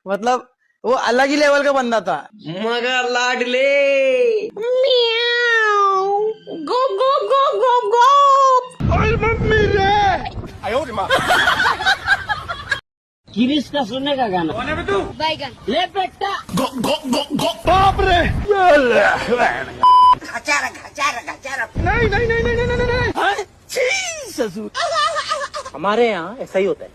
मतलब वो अलग ही लेवल का बंदा था। मगर लाडले गो गो गो गो गो। गिरीश का सुनने का गाना बैगन ले बेटा हमारे यहाँ ऐसा ही होता है।